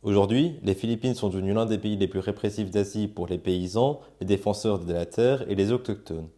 Aujourd'hui, les Philippines sont devenues l'un des pays les plus répressifs d'Asie pour les paysans, les défenseurs de la terre et les autochtones.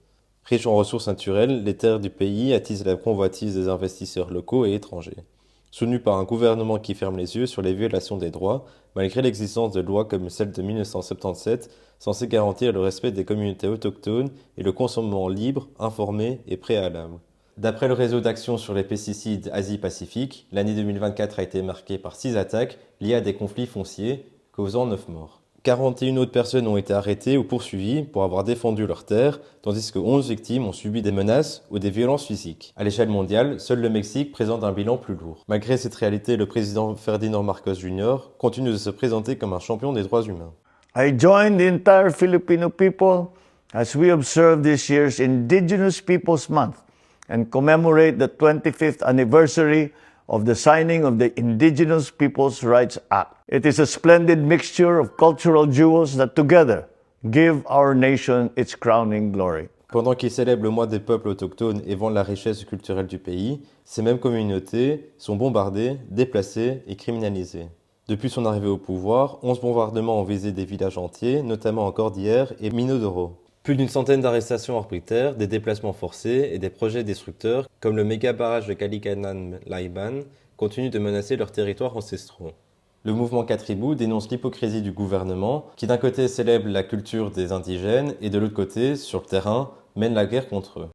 Riches en ressources naturelles, les terres du pays attisent la convoitise des investisseurs locaux et étrangers. Soutenus par un gouvernement qui ferme les yeux sur les violations des droits, malgré l'existence de lois comme celle de 1977, censée garantir le respect des communautés autochtones et le consommement libre, informé et préalable. D'après le réseau d'action sur les pesticides Asie-Pacifique, l'année 2024 a été marquée par 6 attaques liées à des conflits fonciers, causant 9 morts. 41 autres personnes ont été arrêtées ou poursuivies pour avoir défendu leurs terres, tandis que 11 victimes ont subi des menaces ou des violences physiques. À l'échelle mondiale, seul le Mexique présente un bilan plus lourd. Malgré cette réalité, le président Ferdinand Marcos Jr. continue de se présenter comme un champion des droits humains. I join the entire Filipino people as we observe this year's Indigenous Peoples Month and commemorate the 25th anniversary of the signing of the Indigenous Peoples' Rights Act. It is a splendid mixture of cultural jewels that together give our nation its crowning glory. Pendant qu'ils célèbrent le mois des peuples autochtones et vendent la richesse culturelle du pays, ces mêmes communautés sont bombardées, déplacées et criminalisées. Depuis son arrivée au pouvoir, 11 bombardements ont visé des villages entiers, notamment en Cordillère et Minodoro. Plus d'une centaine d'arrestations arbitraires, des déplacements forcés et des projets destructeurs, comme le méga barrage de Calikanan-Laiban, continuent de menacer leurs territoires ancestraux. Le mouvement Katribou dénonce l'hypocrisie du gouvernement, qui d'un côté célèbre la culture des indigènes et de l'autre côté, sur le terrain, mène la guerre contre eux.